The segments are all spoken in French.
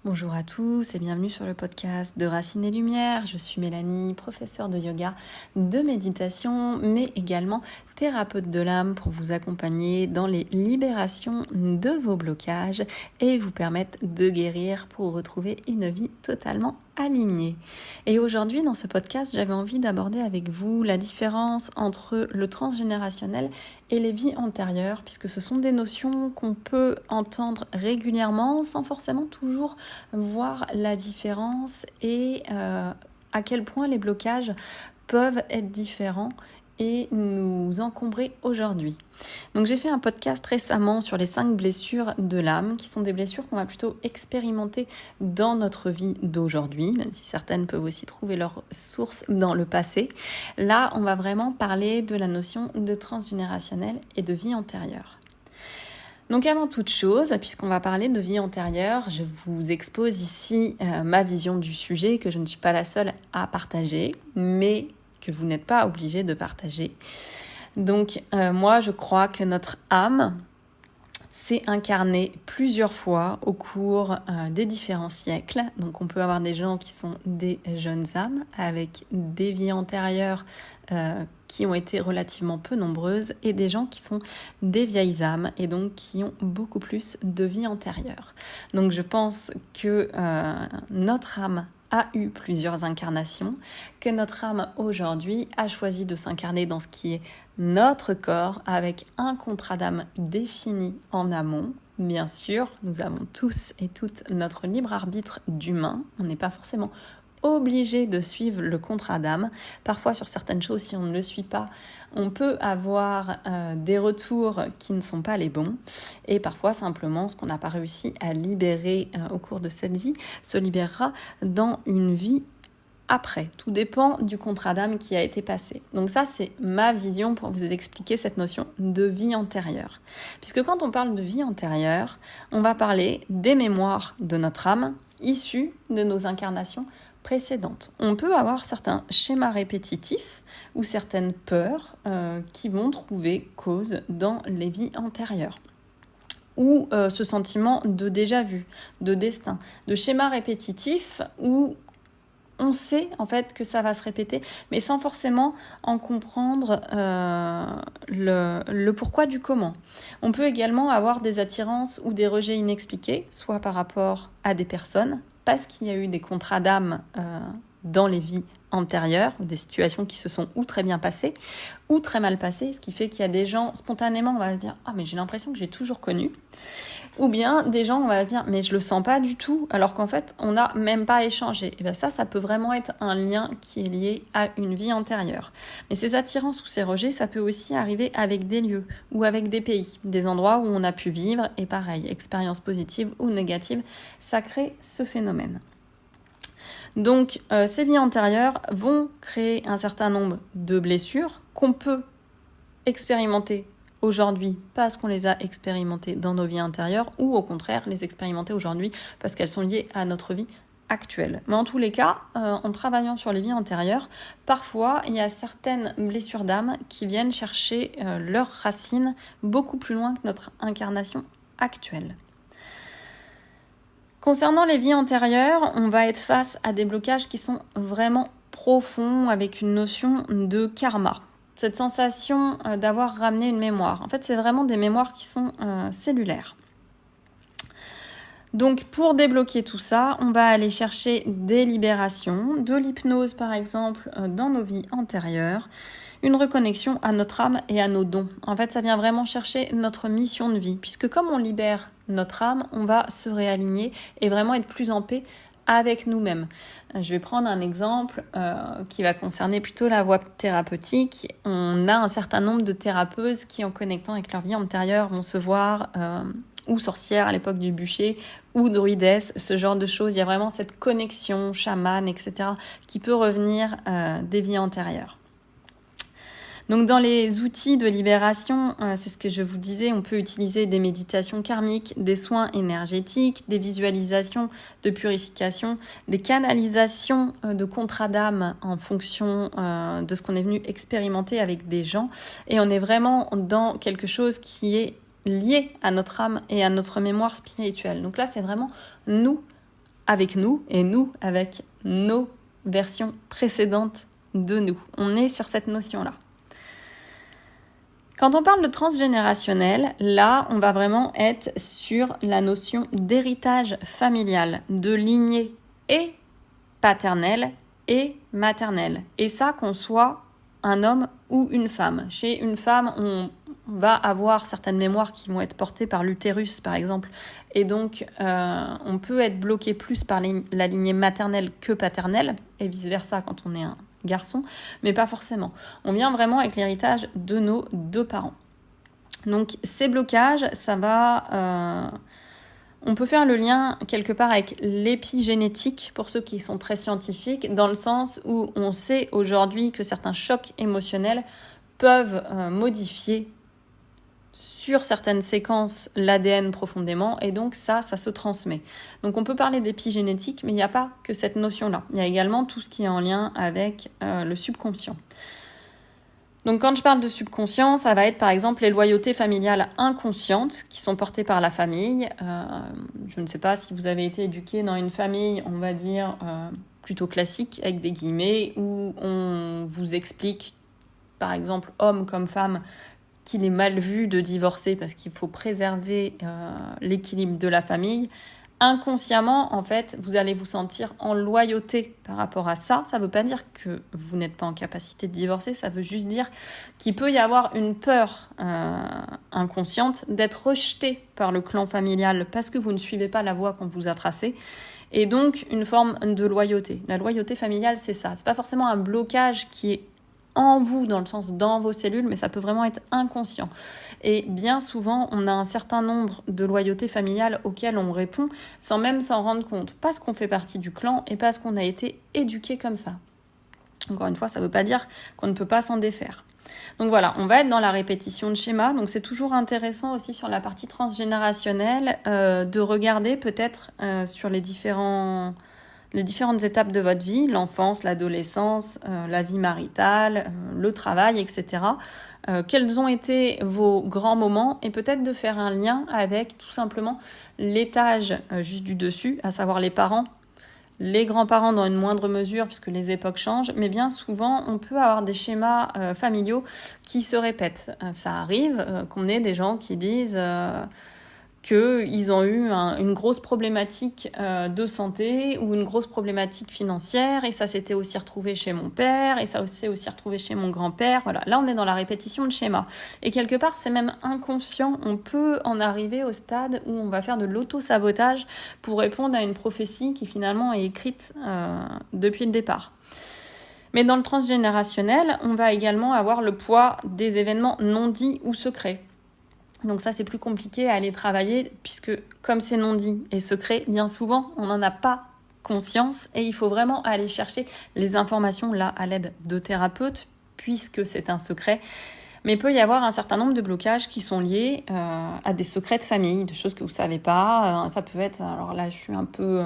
Bonjour à tous et bienvenue sur le podcast de Racines et Lumière. Je suis Mélanie, professeure de yoga, de méditation, mais également thérapeute de l'âme pour vous accompagner dans les libérations de vos blocages et vous permettre de guérir pour retrouver une vie totalement alignée. Et aujourd'hui, dans ce podcast, j'avais envie d'aborder avec vous la différence entre le transgénérationnel et les vies antérieures, puisque ce sont des notions qu'on peut entendre régulièrement sans forcément toujours voir la différence et à quel point les blocages peuvent être différents et nous encombrer aujourd'hui. Donc j'ai fait un podcast récemment sur les 5 blessures de l'âme, qui sont des blessures qu'on va plutôt expérimenter dans notre vie d'aujourd'hui, même si certaines peuvent aussi trouver leur source dans le passé. Là, on va vraiment parler de la notion de transgénérationnel et de vie antérieure. Donc avant toute chose, puisqu'on va parler de vie antérieure, je vous expose ici ma vision du sujet, que je ne suis pas la seule à partager, mais que vous n'êtes pas obligé de partager. Donc moi, je crois que notre âme s'est incarnée plusieurs fois au cours des différents siècles. Donc on peut avoir des gens qui sont des jeunes âmes avec des vies antérieures qui ont été relativement peu nombreuses et des gens qui sont des vieilles âmes et donc qui ont beaucoup plus de vies antérieures. Donc je pense que notre âme a eu plusieurs incarnations, que notre âme aujourd'hui a choisi de s'incarner dans ce qui est notre corps avec un contrat d'âme défini en amont. Bien sûr, nous avons tous et toutes notre libre arbitre d'humain. On n'est pas forcément obligé de suivre le contrat d'âme. Parfois, sur certaines choses, si on ne le suit pas, on peut avoir des retours qui ne sont pas les bons. Et parfois, simplement, ce qu'on n'a pas réussi à libérer au cours de cette vie se libérera dans une vie après. Tout dépend du contrat d'âme qui a été passé. Donc ça, c'est ma vision pour vous expliquer cette notion de vie antérieure. Puisque quand on parle de vie antérieure, on va parler des mémoires de notre âme issues de nos incarnations précédentes. On peut avoir certains schémas répétitifs ou certaines peurs qui vont trouver cause dans les vies antérieures. Ou ce sentiment de déjà-vu, de destin, de schéma répétitif où on sait en fait que ça va se répéter, mais sans forcément en comprendre le pourquoi du comment. On peut également avoir des attirances ou des rejets inexpliqués, soit par rapport à des personnes, parce qu'il y a eu des contrats d'âme dans les vies antérieures, ou des situations qui se sont ou très bien passées, ou très mal passées, ce qui fait qu'il y a des gens, spontanément, on va se dire « Ah, mais j'ai l'impression que j'ai toujours connu », ou bien des gens, on va se dire « Mais je le sens pas du tout », alors qu'en fait, on n'a même pas échangé. Et bien ça peut vraiment être un lien qui est lié à une vie antérieure. Mais ces attirances ou ces rejets, ça peut aussi arriver avec des lieux, ou avec des pays, des endroits où on a pu vivre, et pareil, expériences positives ou négatives, ça crée ce phénomène. Donc, ces vies antérieures vont créer un certain nombre de blessures qu'on peut expérimenter aujourd'hui parce qu'on les a expérimentées dans nos vies antérieures ou au contraire les expérimenter aujourd'hui parce qu'elles sont liées à notre vie actuelle. Mais en tous les cas, en travaillant sur les vies antérieures, parfois il y a certaines blessures d'âme qui viennent chercher leurs racines beaucoup plus loin que notre incarnation actuelle. Concernant les vies antérieures, on va être face à des blocages qui sont vraiment profonds avec une notion de karma. Cette sensation d'avoir ramené une mémoire. En fait, c'est vraiment des mémoires qui sont cellulaires. Donc, pour débloquer tout ça, on va aller chercher des libérations, de l'hypnose par exemple, dans nos vies antérieures, une reconnexion à notre âme et à nos dons. En fait, ça vient vraiment chercher notre mission de vie, puisque comme on libère notre âme, on va se réaligner et vraiment être plus en paix avec nous-mêmes. Je vais prendre un exemple qui va concerner plutôt la voie thérapeutique. On a un certain nombre de thérapeutes qui, en connectant avec leur vie antérieure, vont se voir ou sorcières à l'époque du bûcher, ou druidesse, ce genre de choses. Il y a vraiment cette connexion chamane, etc., qui peut revenir des vies antérieures. Donc dans les outils de libération, c'est ce que je vous disais, on peut utiliser des méditations karmiques, des soins énergétiques, des visualisations de purification, des canalisations de contrats d'âme en fonction de ce qu'on est venu expérimenter avec des gens. Et on est vraiment dans quelque chose qui est lié à notre âme et à notre mémoire spirituelle. Donc là, c'est vraiment nous avec nous et nous avec nos versions précédentes de nous. On est sur cette notion-là. Quand on parle de transgénérationnel, là, on va vraiment être sur la notion d'héritage familial, de lignée et paternelle et maternelle. Et ça, qu'on soit un homme ou une femme. Chez une femme, on va avoir certaines mémoires qui vont être portées par l'utérus, par exemple. Et donc, on peut être bloqué plus par la lignée maternelle que paternelle, et vice-versa quand on est un garçon, mais pas forcément. On vient vraiment avec l'héritage de nos deux parents. Donc, ces blocages, ça va... on peut faire le lien quelque part avec l'épigénétique pour ceux qui sont très scientifiques, dans le sens où on sait aujourd'hui que certains chocs émotionnels peuvent modifier sur certaines séquences l'ADN profondément, et donc ça se transmet. Donc on peut parler d'épigénétique, mais il n'y a pas que cette notion-là. Il y a également tout ce qui est en lien avec le subconscient. Donc quand je parle de subconscient, ça va être par exemple les loyautés familiales inconscientes qui sont portées par la famille. Je ne sais pas si vous avez été éduqué dans une famille, on va dire, plutôt classique, avec des guillemets, où on vous explique, par exemple, homme comme femme, qu'il est mal vu de divorcer parce qu'il faut préserver l'équilibre de la famille. Inconsciemment, en fait, vous allez vous sentir en loyauté par rapport à ça. Ça ne veut pas dire que vous n'êtes pas en capacité de divorcer, ça veut juste dire qu'il peut y avoir une peur inconsciente d'être rejeté par le clan familial parce que vous ne suivez pas la voie qu'on vous a tracée. Et donc, une forme de loyauté. La loyauté familiale, c'est ça. Ce n'est pas forcément un blocage qui est en vous, dans le sens dans vos cellules, mais ça peut vraiment être inconscient. Et bien souvent, on a un certain nombre de loyautés familiales auxquelles on répond sans même s'en rendre compte, parce qu'on fait partie du clan et parce qu'on a été éduqué comme ça. Encore une fois, ça ne veut pas dire qu'on ne peut pas s'en défaire. Donc voilà, on va être dans la répétition de schémas. Donc c'est toujours intéressant aussi sur la partie transgénérationnelle de regarder peut-être sur les différentes étapes de votre vie, l'enfance, l'adolescence, la vie maritale, le travail, etc. Quels ont été vos grands moments, et peut-être de faire un lien avec tout simplement l'étage juste du dessus, à savoir les parents, les grands-parents dans une moindre mesure puisque les époques changent, mais bien souvent on peut avoir des schémas familiaux qui se répètent. Ça arrive qu'on ait des gens qui disent... qu'ils ont eu une grosse problématique de santé ou une grosse problématique financière, et ça s'était aussi retrouvé chez mon père, et ça s'est aussi retrouvé chez mon grand-père. Voilà, là on est dans la répétition de schémas. Et quelque part, c'est même inconscient. On peut en arriver au stade où on va faire de l'auto-sabotage pour répondre à une prophétie qui finalement est écrite depuis le départ. Mais dans le transgénérationnel, on va également avoir le poids des événements non dits ou secrets. Donc ça, c'est plus compliqué à aller travailler puisque comme c'est non dit et secret, bien souvent, on n'en a pas conscience et il faut vraiment aller chercher les informations là à l'aide de thérapeutes puisque c'est un secret. Mais il peut y avoir un certain nombre de blocages qui sont liés à des secrets de famille, de choses que vous ne savez pas. Ça peut être, alors là je suis un peu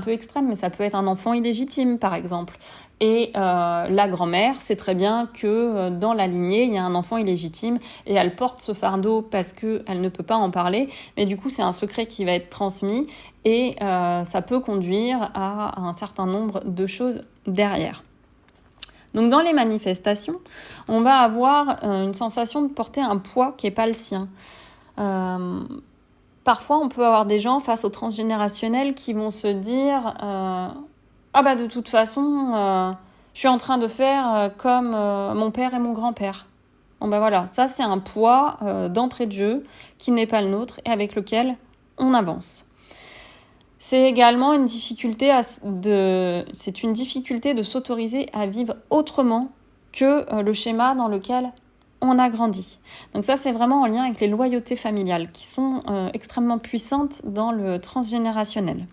extrême, mais ça peut être un enfant illégitime par exemple. Et la grand-mère sait très bien que dans la lignée, il y a un enfant illégitime et elle porte ce fardeau parce qu'elle ne peut pas en parler. Mais du coup, c'est un secret qui va être transmis et ça peut conduire à un certain nombre de choses derrière. Donc dans les manifestations, on va avoir une sensation de porter un poids qui n'est pas le sien. Parfois, on peut avoir des gens face au transgénérationnel qui vont se dire de toute façon, je suis en train de faire comme mon père et mon grand-père. Bon voilà, ça c'est un poids d'entrée de jeu qui n'est pas le nôtre et avec lequel on avance. C'est également une difficulté de s'autoriser à vivre autrement que le schéma dans lequel on a grandi. Donc ça, c'est vraiment en lien avec les loyautés familiales qui sont extrêmement puissantes dans le transgénérationnel.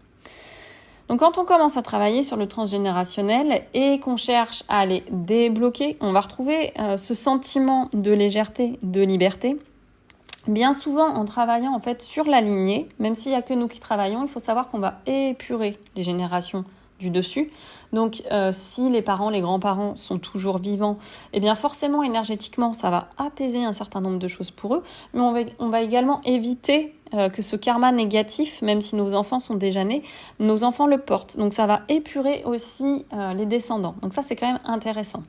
Donc quand on commence à travailler sur le transgénérationnel et qu'on cherche à les débloquer, on va retrouver ce sentiment de légèreté, de liberté. Bien souvent, en travaillant en fait sur la lignée, même s'il n'y a que nous qui travaillons, il faut savoir qu'on va épurer les générations du dessus. Donc, si les parents, les grands-parents sont toujours vivants, eh bien forcément, énergétiquement, ça va apaiser un certain nombre de choses pour eux, mais on va également éviter que ce karma négatif, même si nos enfants sont déjà nés, nos enfants le portent. Donc, ça va épurer aussi les descendants. Donc ça, c'est quand même intéressant.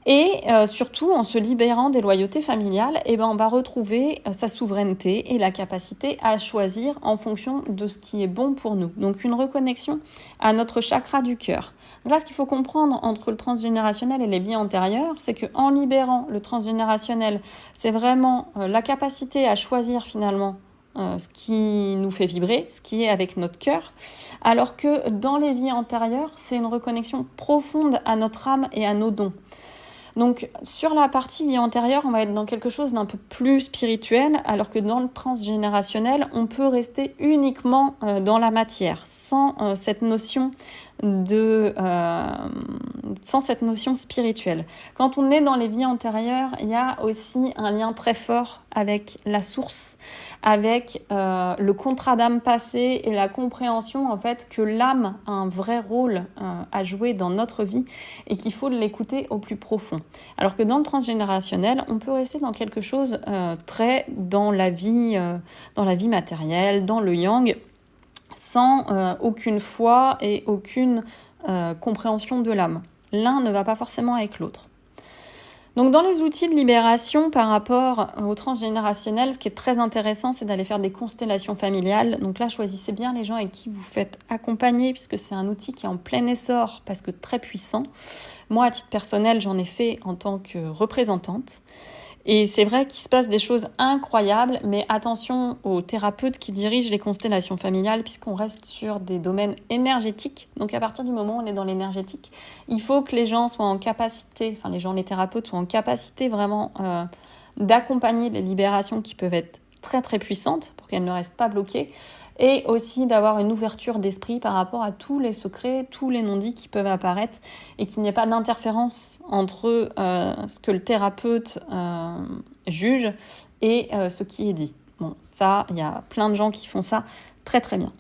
Et surtout, en se libérant des loyautés familiales, on va retrouver sa souveraineté et la capacité à choisir en fonction de ce qui est bon pour nous. Donc une reconnexion à notre chakra du cœur. Donc là, ce qu'il faut comprendre entre le transgénérationnel et les vies antérieures, c'est qu'en libérant le transgénérationnel, c'est vraiment la capacité à choisir finalement ce qui nous fait vibrer, ce qui est avec notre cœur, alors que dans les vies antérieures, c'est une reconnexion profonde à notre âme et à nos dons. Donc, sur la partie vie antérieure, on va être dans quelque chose d'un peu plus spirituel, alors que dans le transgénérationnel, on peut rester uniquement dans la matière, sans cette notion spirituelle. Quand on est dans les vies antérieures, il y a aussi un lien très fort avec la source, avec le contrat d'âme passé et la compréhension en fait que l'âme a un vrai rôle à jouer dans notre vie et qu'il faut l'écouter au plus profond. Alors que dans le transgénérationnel, on peut rester dans quelque chose très dans la vie matérielle, dans le yang, sans aucune foi et aucune compréhension de l'âme. L'un ne va pas forcément avec l'autre. Donc dans les outils de libération par rapport au transgénérationnel, ce qui est très intéressant, c'est d'aller faire des constellations familiales. Donc là, choisissez bien les gens avec qui vous faites accompagner, puisque c'est un outil qui est en plein essor, parce que très puissant. Moi, à titre personnel, j'en ai fait en tant que représentante. Et c'est vrai qu'il se passe des choses incroyables, mais attention aux thérapeutes qui dirigent les constellations familiales, puisqu'on reste sur des domaines énergétiques. Donc à partir du moment où on est dans l'énergétique, il faut que les gens soient en capacité, les thérapeutes soient en capacité vraiment d'accompagner les libérations qui peuvent être très très puissantes pour qu'elles ne restent pas bloquées, et aussi d'avoir une ouverture d'esprit par rapport à tous les secrets, tous les non-dits qui peuvent apparaître, et qu'il n'y ait pas d'interférence entre ce que le thérapeute juge et ce qui est dit. Bon, ça, il y a plein de gens qui font ça très très bien.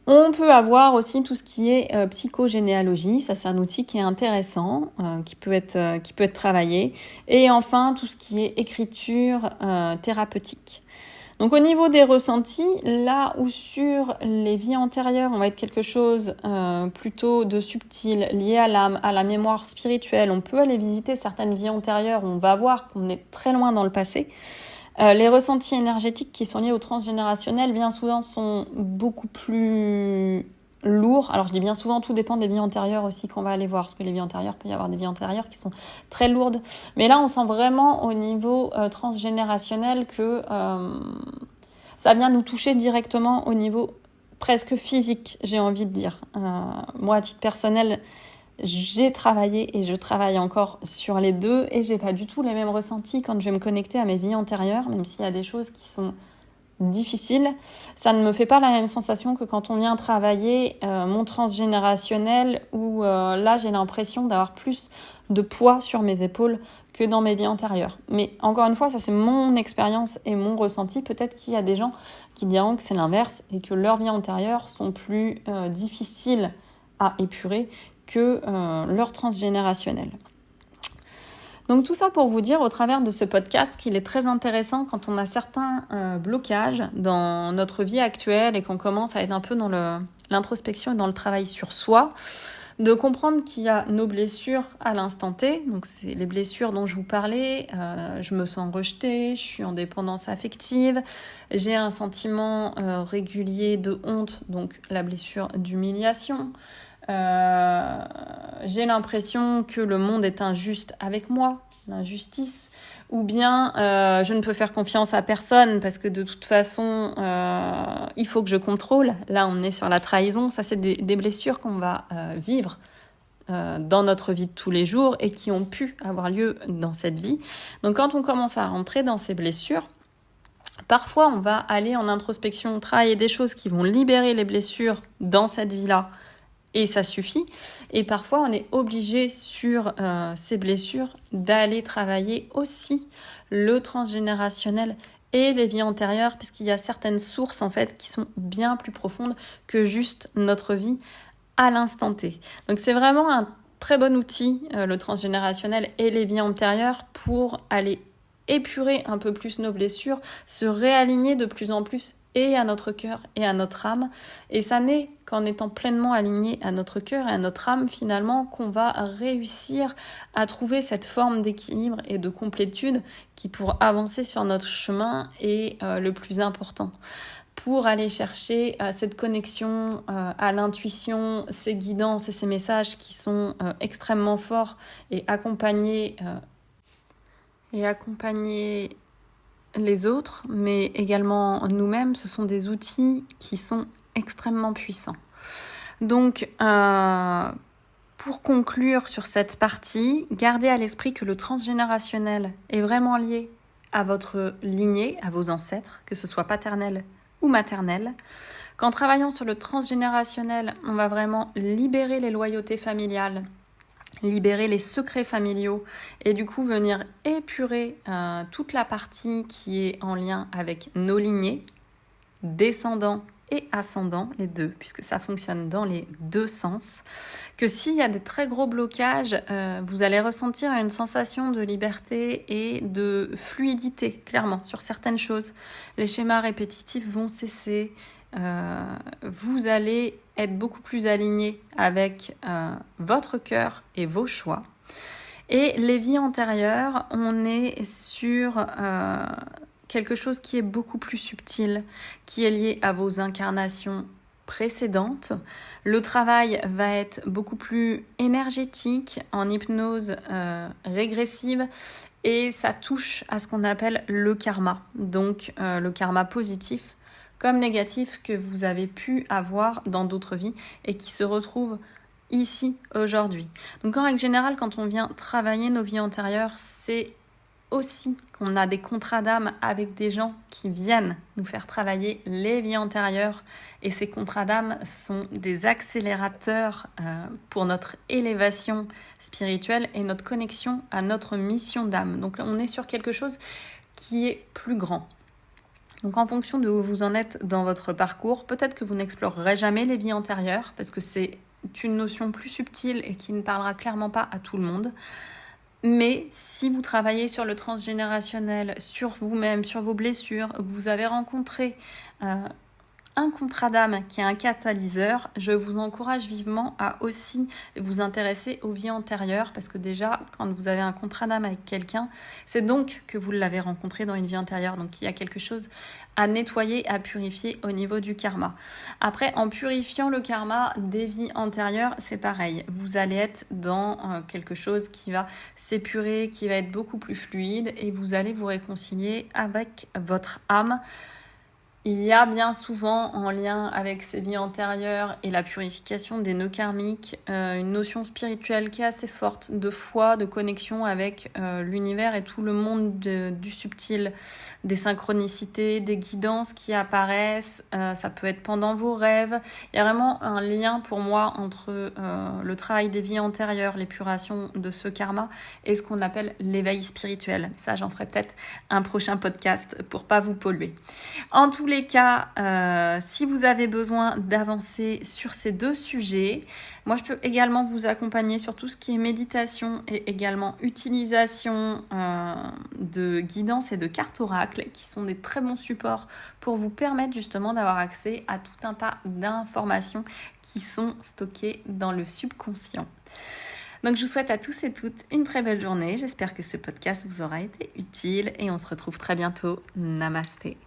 On peut avoir aussi tout ce qui est psychogénéalogie, ça c'est un outil qui est intéressant, qui peut être travaillé. Et enfin, tout ce qui est écriture thérapeutique. Donc au niveau des ressentis, là où sur les vies antérieures, on va être quelque chose plutôt de subtil, lié à l'âme, à la mémoire spirituelle, on peut aller visiter certaines vies antérieures, on va voir qu'on est très loin dans le passé. Les ressentis énergétiques qui sont liés au transgénérationnel, bien souvent, sont beaucoup plus lourds. Alors, je dis bien souvent, tout dépend des vies antérieures aussi qu'on va aller voir. Parce que les vies antérieures, il peut y avoir des vies antérieures qui sont très lourdes. Mais là, on sent vraiment au niveau transgénérationnel que ça vient nous toucher directement au niveau presque physique, j'ai envie de dire. Moi, à titre personnel, j'ai travaillé et je travaille encore sur les deux et j'ai pas du tout les mêmes ressentis quand je vais me connecter à mes vies antérieures, même s'il y a des choses qui sont difficiles. Ça ne me fait pas la même sensation que quand on vient travailler mon transgénérationnel où là j'ai l'impression d'avoir plus de poids sur mes épaules que dans mes vies antérieures. Mais encore une fois, ça c'est mon expérience et mon ressenti. Peut-être qu'il y a des gens qui diront que c'est l'inverse et que leurs vies antérieures sont plus difficiles à épurer que leur transgénérationnel. Donc tout ça pour vous dire au travers de ce podcast qu'il est très intéressant quand on a certains blocages dans notre vie actuelle et qu'on commence à être un peu dans l'introspection et dans le travail sur soi, de comprendre qu'il y a nos blessures à l'instant T, donc c'est les blessures dont je vous parlais, je me sens rejetée, je suis en dépendance affective, j'ai un sentiment régulier de honte, donc la blessure d'humiliation, j'ai l'impression que le monde est injuste avec moi, l'injustice, ou bien je ne peux faire confiance à personne parce que de toute façon il faut que je contrôle. Là on est sur la trahison, ça c'est des blessures qu'on va vivre dans notre vie de tous les jours et qui ont pu avoir lieu dans cette vie. Donc quand on commence à rentrer dans ces blessures, parfois on va aller en introspection, travailler des choses qui vont libérer les blessures dans cette vie-là, et ça suffit. Et parfois, on est obligé sur ces blessures d'aller travailler aussi le transgénérationnel et les vies antérieures, puisqu'il y a certaines sources en fait qui sont bien plus profondes que juste notre vie à l'instant T. Donc c'est vraiment un très bon outil, le transgénérationnel et les vies antérieures, pour aller épurer un peu plus nos blessures, se réaligner de plus en plus et à notre cœur et à notre âme. Et ça n'est qu'en étant pleinement aligné à notre cœur et à notre âme, finalement, qu'on va réussir à trouver cette forme d'équilibre et de complétude qui, pour avancer sur notre chemin, est le plus important. Pour aller chercher cette connexion à l'intuition, ces guidances et ces messages qui sont extrêmement forts et accompagner les autres, mais également nous-mêmes, ce sont des outils qui sont extrêmement puissants. Donc, pour conclure sur cette partie, gardez à l'esprit que le transgénérationnel est vraiment lié à votre lignée, à vos ancêtres, que ce soit paternel ou maternel. Qu'en travaillant sur le transgénérationnel, on va vraiment libérer les loyautés familiales, libérer les secrets familiaux et du coup venir épurer toute la partie qui est en lien avec nos lignées, descendants et ascendants, les deux, puisque ça fonctionne dans les deux sens. Que s'il y a des très gros blocages, vous allez ressentir une sensation de liberté et de fluidité, clairement, sur certaines choses. Les schémas répétitifs vont cesser. Vous allez être beaucoup plus aligné avec votre cœur et vos choix. Et les vies antérieures, on est sur quelque chose qui est beaucoup plus subtil, qui est lié à vos incarnations précédentes. Le travail va être beaucoup plus énergétique, en hypnose régressive, et ça touche à ce qu'on appelle le karma, donc le karma positif comme négatif que vous avez pu avoir dans d'autres vies et qui se retrouve ici, aujourd'hui. Donc en règle générale, quand on vient travailler nos vies antérieures, c'est aussi qu'on a des contrats d'âme avec des gens qui viennent nous faire travailler les vies antérieures, et ces contrats d'âme sont des accélérateurs pour notre élévation spirituelle et notre connexion à notre mission d'âme. Donc on est sur quelque chose qui est plus grand. Donc en fonction de où vous en êtes dans votre parcours, peut-être que vous n'explorerez jamais les vies antérieures parce que c'est une notion plus subtile et qui ne parlera clairement pas à tout le monde. Mais si vous travaillez sur le transgénérationnel, sur vous-même, sur vos blessures, que vous avez rencontré un contrat d'âme qui est un catalyseur, je vous encourage vivement à aussi vous intéresser aux vies antérieures, parce que déjà, quand vous avez un contrat d'âme avec quelqu'un, c'est donc que vous l'avez rencontré dans une vie antérieure. Donc il y a quelque chose à nettoyer, à purifier au niveau du karma. Après, en purifiant le karma des vies antérieures, c'est pareil. Vous allez être dans quelque chose qui va s'épurer, qui va être beaucoup plus fluide, et vous allez vous réconcilier avec votre âme. Il y a bien souvent, en lien avec ces vies antérieures et la purification des nœuds karmiques, une notion spirituelle qui est assez forte, de foi, de connexion avec l'univers et tout le monde du subtil, des synchronicités, des guidances qui apparaissent. Ça peut être pendant vos rêves. Il y a vraiment un lien pour moi entre le travail des vies antérieures, l'épuration de ce karma et ce qu'on appelle l'éveil spirituel. Ça, j'en ferai peut-être un prochain podcast pour pas vous polluer. En tous les cas, si vous avez besoin d'avancer sur ces deux sujets, moi je peux également vous accompagner sur tout ce qui est méditation et également utilisation de guidance et de cartes oracles, qui sont des très bons supports pour vous permettre justement d'avoir accès à tout un tas d'informations qui sont stockées dans le subconscient. Donc je vous souhaite à tous et toutes une très belle journée. J'espère que ce podcast vous aura été utile et on se retrouve très bientôt. Namasté.